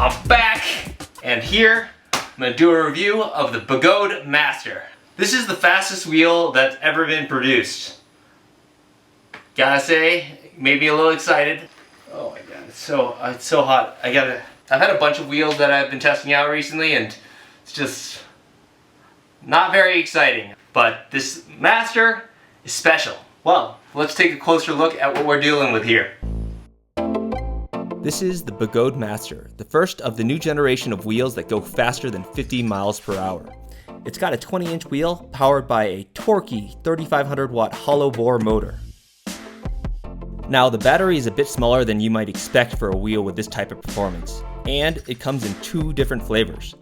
I'm back, and here I'm gonna do a review of the Begode Master. This is the fastest wheel that's ever been produced. Gotta say, made me a little excited. Oh my god, it's so hot. I've had a bunch of wheels that I've been testing out recently, and it's just not very exciting. But this Master is special. Well, let's take a closer look at what we're dealing with here. This is the Begode Master, the first of the new generation of wheels that go faster than 50 miles per hour. It's got a 20-inch wheel powered by a torquey 3500 watt hollow bore motor. Now the battery is a bit smaller than you might expect for a wheel with this type of performance, and it comes in two different flavors.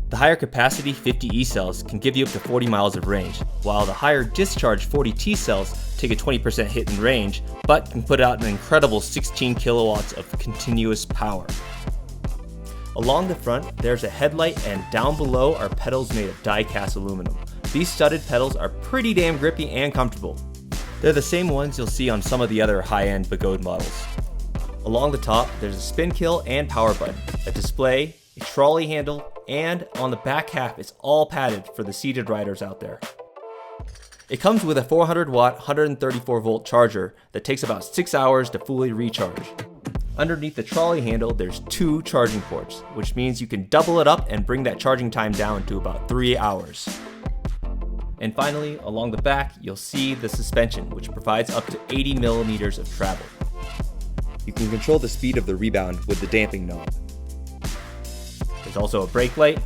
The higher capacity 50E cells can give you up to 40 miles of range, while the higher discharge 40T cells take a 20% hit in range, but can put out an incredible 16 kilowatts of continuous power. Along the front, there's a headlight, and down below are pedals made of die-cast aluminum. These studded pedals are pretty damn grippy and comfortable. They're the same ones you'll see on some of the other high-end Begode models. Along the top, there's a spin kill and power button, a display, a trolley handle, and on the back half it's all padded for the seated riders out there. It comes with a 400 watt 134 volt charger that takes about 6 hours to fully recharge. Underneath the trolley handle there's 2 charging ports, which means you can double it up and bring that charging time down to about 3 hours. And finally, along the back you'll see the suspension, which provides up to 80 millimeters of travel. You can control the speed of the rebound with the damping knob. There's also a brake light,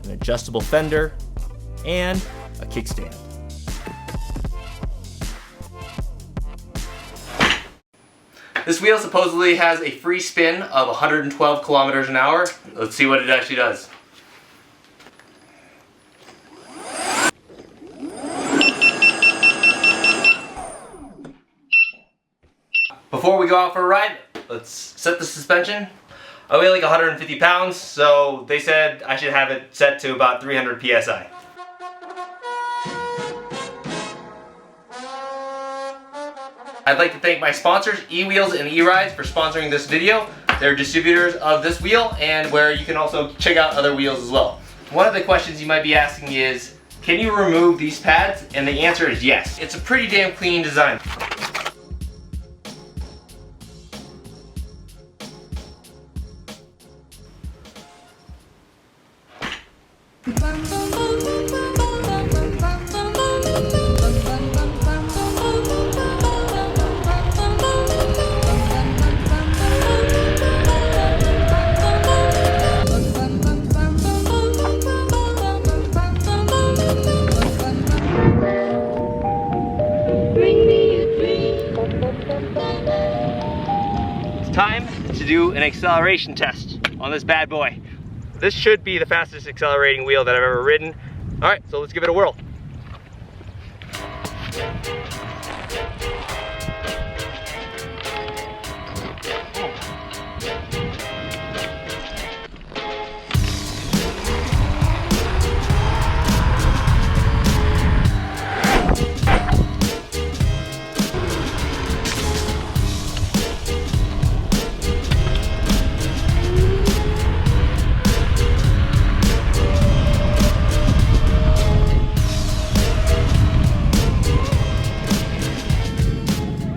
an adjustable fender, and a kickstand. This wheel supposedly has a free spin of 112 kilometers an hour. Let's see what it actually does. Before we go out for a ride, let's set the suspension. I weigh like 150 pounds, so they said I should have it set to about 300 psi. I'd like to thank my sponsors, E-Wheels and E-Rides, for sponsoring this video. They're distributors of this wheel, and where you can also check out other wheels as well. One of the questions you might be asking is, can you remove these pads? And the answer is yes. It's a pretty damn clean design. Time to do an acceleration test on this bad boy. This should be the fastest accelerating wheel that I've ever ridden. All right, so let's give it a whirl.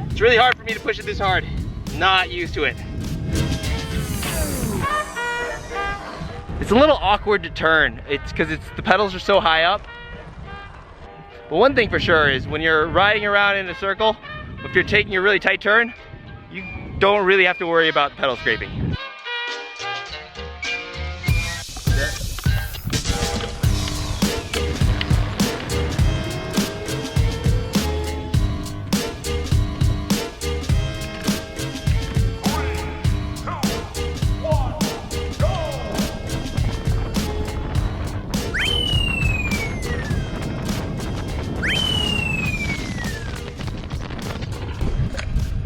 It's really hard for me to push it this hard. Not used to it. It's a little awkward to turn. It's because the pedals are so high up. But one thing for sure is when you're riding around in a circle, if you're taking a really tight turn, you don't really have to worry about pedal scraping.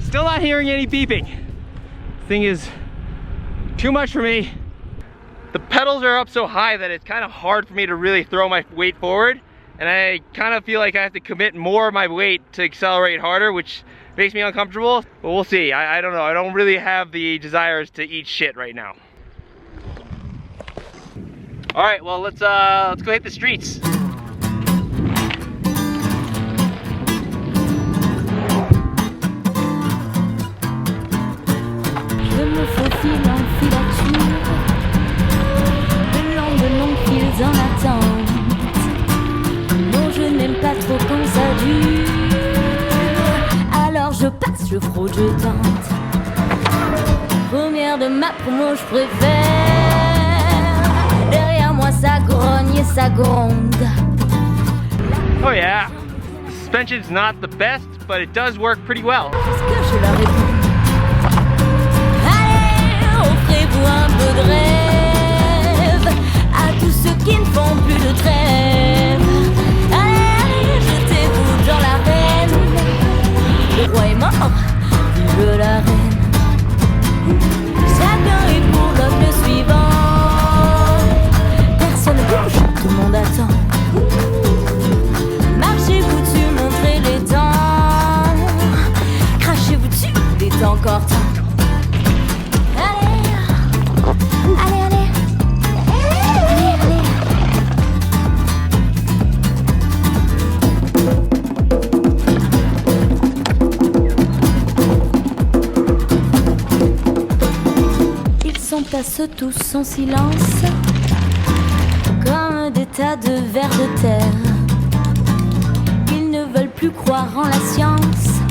Still not hearing any beeping. This thing is too much for me. The pedals are up so high that it's kind of hard for me to really throw my weight forward, and I kind of feel like I have to commit more of my weight to accelerate harder, which makes me uncomfortable. But we'll see. I don't know. I don't really have the desires to eat shit right now. All right, well let's go hit the streets. Je me faufile en filature, le long de longues files en attente. Non, je n'aime pas trop quand ça dure. Alors je passe, je fraude, je tente. Première de ma promo, je préfère. Derrière moi, ça grogne et ça gronde. Oh yeah, the suspension's not the best, but it does work pretty well. Est-ce que je leur réponds? Allez, offrez-vous un peu de rêve à tous ceux qui ne font plus de trêve. Allez, jetez-vous dans l'arène. Le roi est mort, vive la reine. Chacun est pour l'autre le suivant. Personne ne bouge, tout le monde attend. Marchez-vous dessus, montrez les dents. Crachez-vous dessus, il est encore temps. Passent tous en silence, comme des tas de vers de terre. Ils ne veulent plus croire en la science.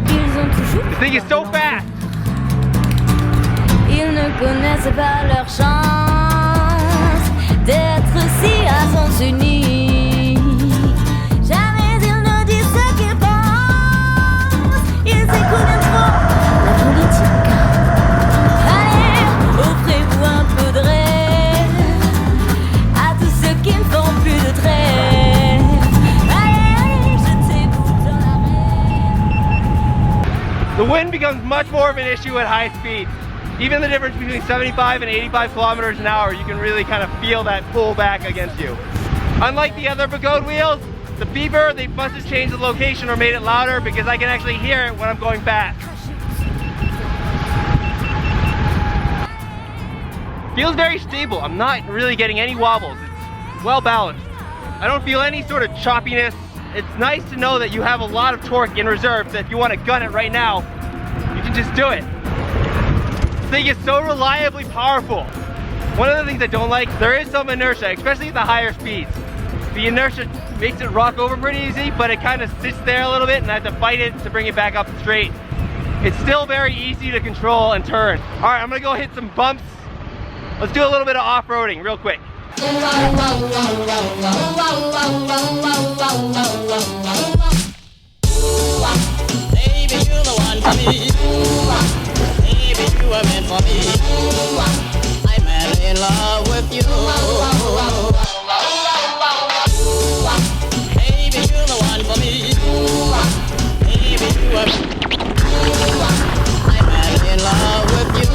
Ils ont toujours. The thing is so fast. Ils ne connaissent pas leur chance d'être si à sens unis. Jamais ils ne disent ce qu'ils pensent. Ils écoutent trop la politique. Offrez-vous un peu de rêve à tous ceux qui ne font plus de trêve. Allez, jetez-vous dans l'arène. The wind becomes much more of an issue at high speed. Even the difference between 75 and 85 kilometers an hour, you can really kind of feel that pull back against you. Unlike the other Begode wheels, the beeper, they must have changed the location or made it louder because I can actually hear it when I'm going fast. Feels very stable. I'm not really getting any wobbles. It's well balanced. I don't feel any sort of choppiness. It's nice to know that you have a lot of torque in reserve, so if you want to gun it right now, you can just do it. This thing is so reliably powerful. One of the things I don't like, there is some inertia, especially at the higher speeds. The inertia makes it rock over pretty easy, but it kind of sits there a little bit and I have to fight it to bring it back up straight. It's still very easy to control and turn. All right, I'm gonna go hit some bumps. Let's do a little bit of off-roading real quick. Baby, you're the one for me. Baby, you were meant for me. I'm madly in love with you. Baby, you're the one for me. Baby, you were. I'm madly in love with you.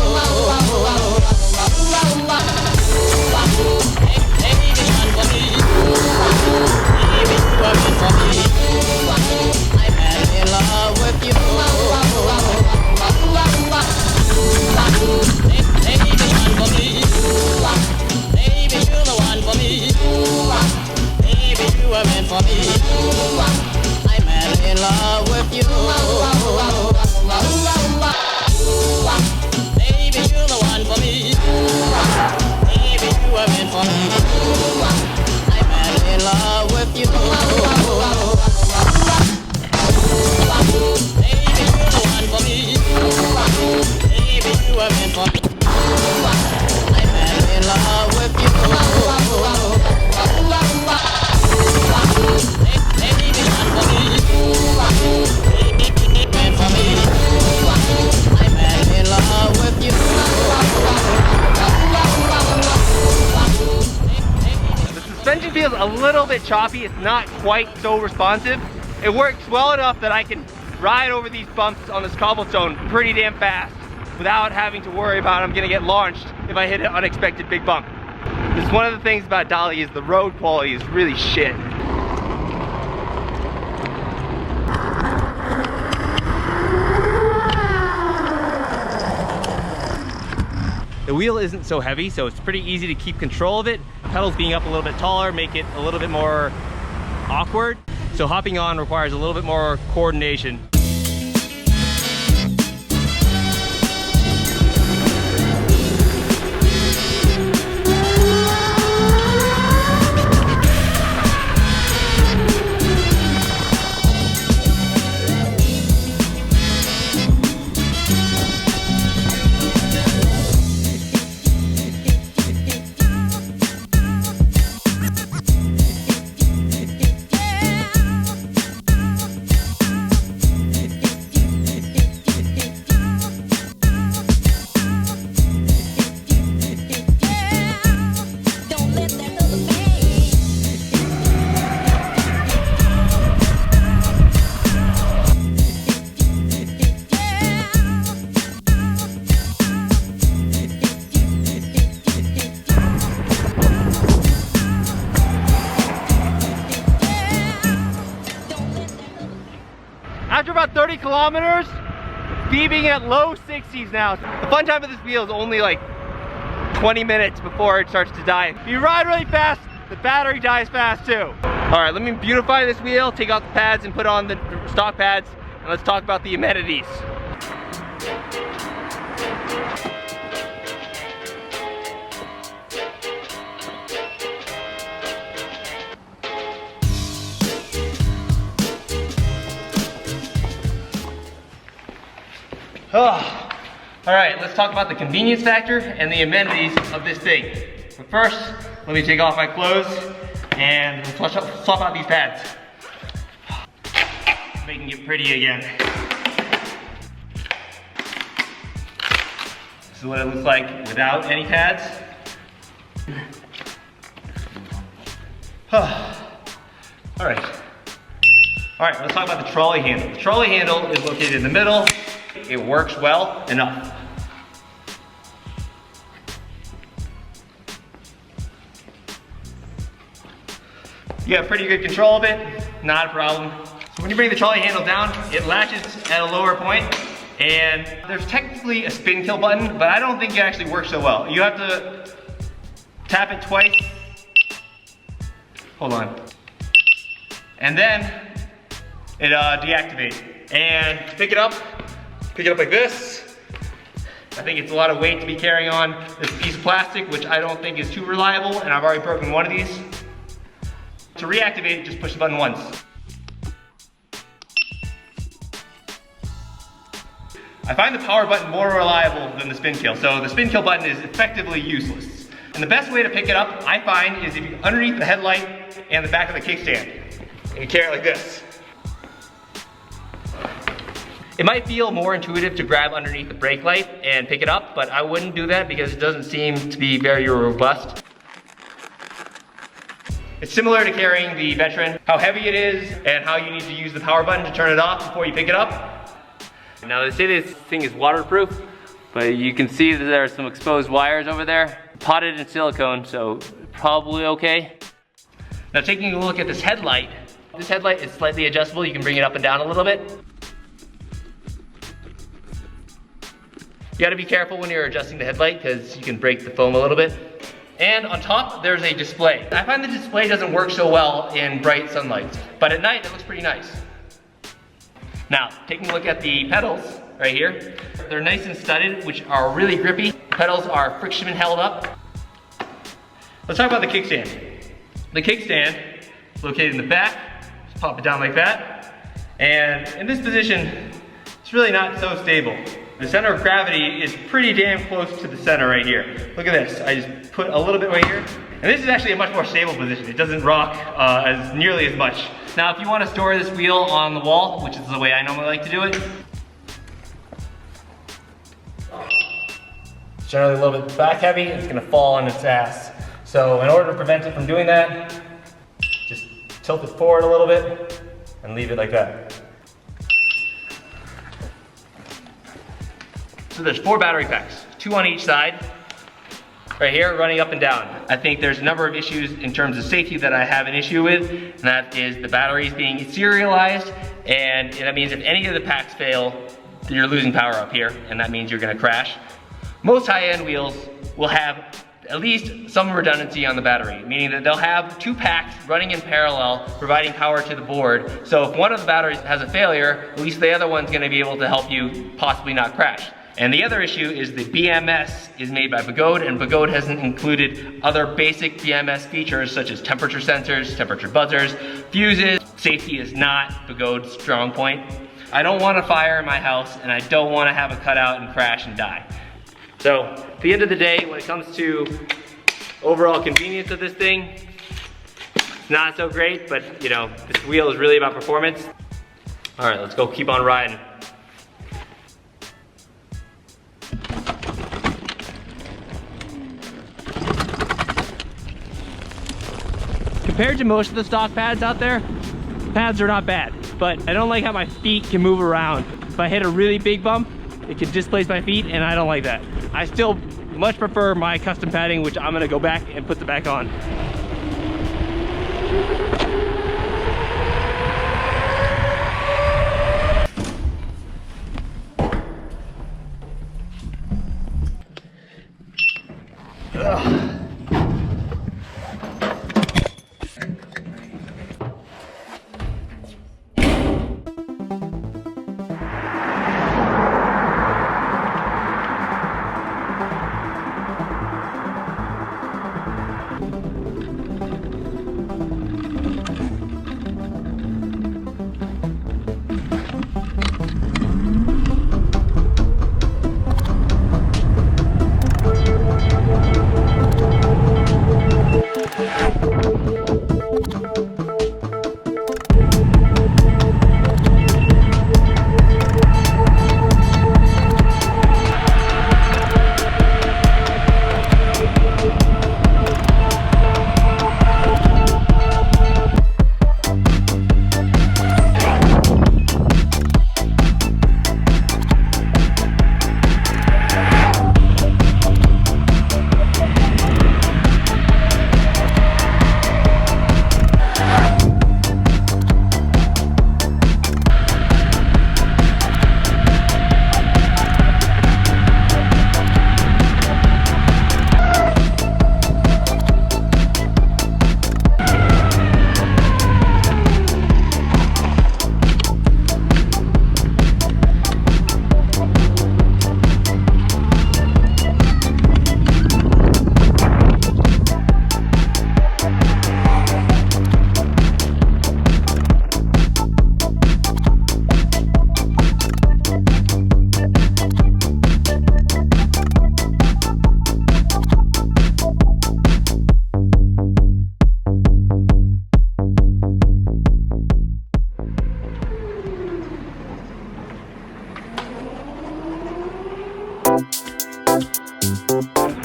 Feels a little bit choppy. It's not quite so responsive. It works well enough that I can ride over these bumps on this cobblestone pretty damn fast without having to worry about I'm gonna get launched if I hit an unexpected big bump. This is one of the things about Dolly is the road quality is really shit. It wheel isn't so heavy, so it's pretty easy to keep control of it. Pedals being up a little bit taller make it a little bit more awkward. So hopping on requires a little bit more coordination. After about 30 kilometers, beeping at low 60s now. The fun time of this wheel is only like 20 minutes before it starts to die. If you ride really fast, the battery dies fast too. All right, let me beautify this wheel, take out the pads and put on the stock pads, and let's talk about the amenities. Oh. All right, let's talk about the convenience factor and the amenities of this thing. But first, let me take off my clothes and we'll swap out these pads. Making it pretty again. This is what it looks like without any pads. All right, let's talk about the trolley handle. The trolley handle is located in the middle. It works well enough. You have pretty good control of it, not a problem. So when you bring the trolley handle down, it latches at a lower point, and there's technically a spin kill button, but I don't think it actually works so well. You have to tap it twice. Hold on. And then it deactivates. And pick it up like this. I think it's a lot of weight to be carrying on this piece of plastic, which I don't think is too reliable, and I've already broken one of these. To reactivate, just push the button once. I find the power button more reliable than the spin kill, so the spin kill button is effectively useless. And the best way to pick it up, I find, is if you underneath the headlight and the back of the kickstand, and you carry it like this. It might feel more intuitive to grab underneath the brake light and pick it up, but I wouldn't do that because it doesn't seem to be very robust. It's similar to carrying the Veteran, how heavy it is and how you need to use the power button to turn it off before you pick it up. Now they say this thing is waterproof, but you can see that there are some exposed wires over there, potted in silicone, so probably okay. Now taking a look at this headlight is slightly adjustable. You can bring it up and down a little bit. You gotta be careful when you're adjusting the headlight because you can break the foam a little bit. And on top, there's a display. I find the display doesn't work so well in bright sunlight, but at night it looks pretty nice. Now, taking a look at the pedals right here. They're nice and studded, which are really grippy. Pedals are friction held up. Let's talk about the kickstand. The kickstand is located in the back. Just pop it down like that. And in this position, it's really not so stable. The center of gravity is pretty damn close to the center right here. Look at this, I just put a little bit right here. And this is actually a much more stable position. It doesn't rock as nearly as much. Now, if you want to store this wheel on the wall, which is the way I normally like to do it, it's generally a little bit back heavy, it's gonna fall on its ass. So in order to prevent it from doing that, just tilt it forward a little bit and leave it like that. So there's 4 battery packs, 2 on each side, right here, running up and down. I think there's a number of issues in terms of safety that I have an issue with, and that is the batteries being serialized, and that means if any of the packs fail, you're losing power up here, and that means you're gonna crash. Most high-end wheels will have at least some redundancy on the battery, meaning that they'll have 2 packs running in parallel, providing power to the board. So if one of the batteries has a failure, at least the other one's gonna be able to help you possibly not crash. And the other issue is the BMS is made by Begode, and Begode hasn't included other basic BMS features such as temperature sensors, temperature buzzers, fuses. Safety is not Begode's strong point. I don't want a fire in my house, and I don't want to have a cutout and crash and die. So, at the end of the day, when it comes to overall convenience of this thing, it's not so great, but you know, this wheel is really about performance. All right, let's go keep on riding. Compared to most of the stock pads out there, pads are not bad, but I don't like how my feet can move around. If I hit a really big bump, it can displace my feet, and I don't like that. I still much prefer my custom padding, which I'm gonna go back and put the back on.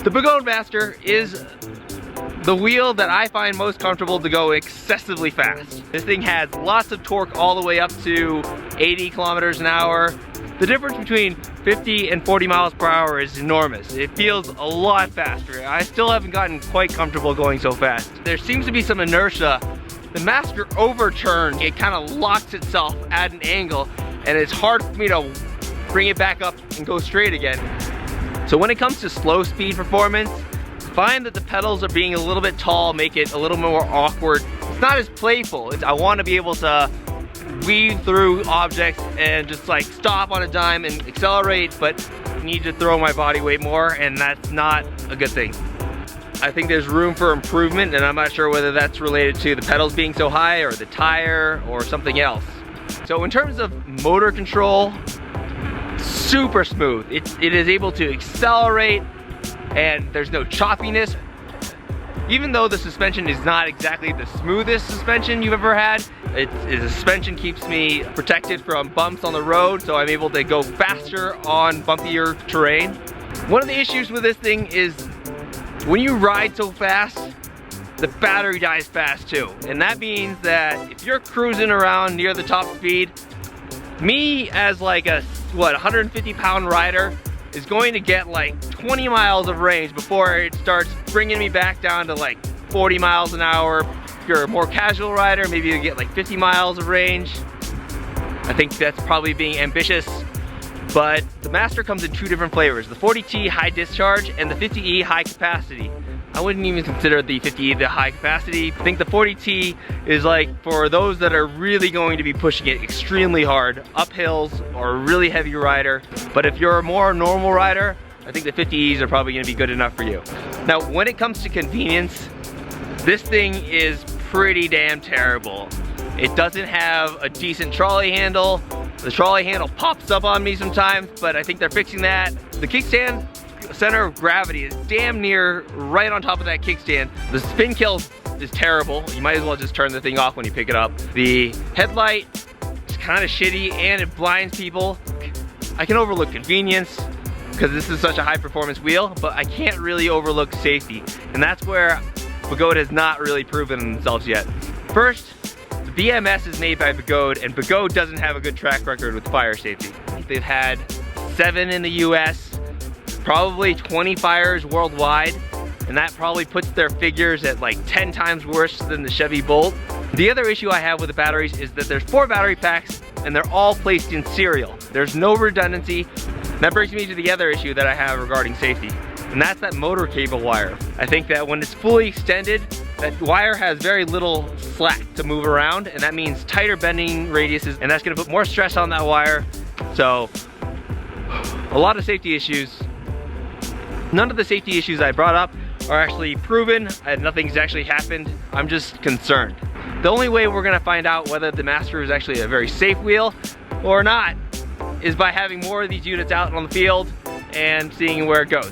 The Begode Master is the wheel that I find most comfortable to go excessively fast. This thing has lots of torque all the way up to 80 kilometers an hour. The difference between 50 and 40 miles per hour is enormous. It feels a lot faster. I still haven't gotten quite comfortable going so fast. There seems to be some inertia. The Master overturns. It kind of locks itself at an angle, and it's hard for me to bring it back up and go straight again. So when it comes to slow speed performance, find that the pedals are being a little bit tall, make it a little more awkward. It's not as playful. I want to be able to weave through objects and just like stop on a dime and accelerate, but need to throw my body weight more, and that's not a good thing. I think there's room for improvement, and I'm not sure whether that's related to the pedals being so high or the tire or something else. So in terms of motor control, super smooth. It is able to accelerate, and there's no choppiness. Even though the suspension is not exactly the smoothest suspension you've ever had, the suspension keeps me protected from bumps on the road, so I'm able to go faster on bumpier terrain. One of the issues with this thing is when you ride so fast, the battery dies fast too. And that means that if you're cruising around near the top speed, me as like a, 150-pound rider is going to get like 20 miles of range before it starts bringing me back down to like 40 miles an hour. If you're a more casual rider, maybe you get like 50 miles of range. I think that's probably being ambitious. But the Master comes in two different flavors, the 40T high discharge and the 50E high capacity. I wouldn't even consider the 50E the high capacity. I think the 40T is like for those that are really going to be pushing it extremely hard, up hills or a really heavy rider. But if you're a more normal rider, I think the 50Es are probably gonna be good enough for you. Now, when it comes to convenience, this thing is pretty damn terrible. It doesn't have a decent trolley handle. The trolley handle pops up on me sometimes, but I think they're fixing that. The kickstand center of gravity is damn near right on top of that kickstand. The spin kill is terrible. You might as well just turn the thing off when you pick it up. The headlight is kind of shitty and it blinds people. I can overlook convenience because this is such a high performance wheel, but I can't really overlook safety. And that's where Begode has not really proven themselves yet. First, the BMS is made by Begode, and Begode doesn't have a good track record with fire safety. They've had 7 in the US, probably 20 fires worldwide, and that probably puts their figures at like 10 times worse than the Chevy Bolt. The other issue I have with the batteries is that there's 4 battery packs and they're all placed in serial. There's no redundancy. That brings me to the other issue that I have regarding safety, and that's that motor cable wire. I think that when it's fully extended, that wire has very little slack to move around, and that means tighter bending radiuses, and that's gonna put more stress on that wire. So, a lot of safety issues. None of the safety issues I brought up are actually proven, and nothing's actually happened. I'm just concerned. The only way we're gonna find out whether the Master is actually a very safe wheel or not is by having more of these units out on the field and seeing where it goes.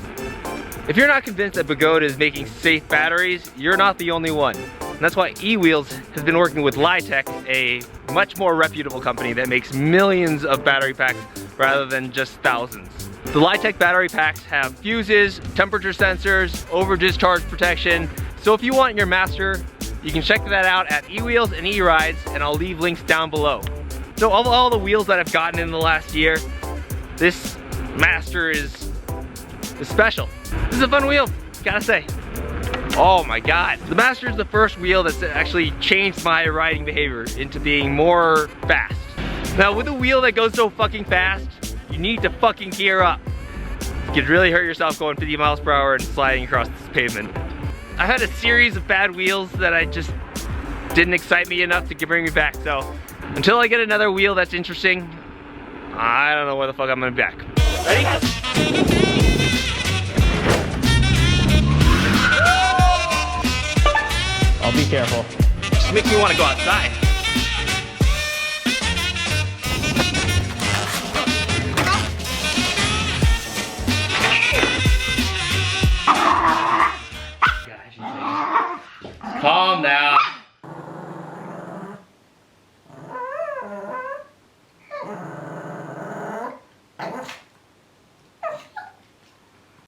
If you're not convinced that Begode is making safe batteries, you're not the only one. And that's why E-Wheels has been working with Litech, a much more reputable company that makes millions of battery packs rather than just thousands. The Litech battery packs have fuses, temperature sensors, over discharge protection. So if you want your Master, you can check that out at E-Wheels and E-Rides, and I'll leave links down below. So of all the wheels that I've gotten in the last year, this Master is special. This is a fun wheel, gotta say. Oh my God. The Master is the first wheel that's actually changed my riding behavior into being more fast. Now with a wheel that goes so fucking fast, you need to fucking gear up. You could really hurt yourself going 50 miles per hour and sliding across this pavement. I've had a series of bad wheels that I just didn't excite me enough to bring me back. So until I get another wheel that's interesting, I don't know where the fuck I'm gonna be back. Ready? I'll be careful. Just makes me want to go outside. Calm down.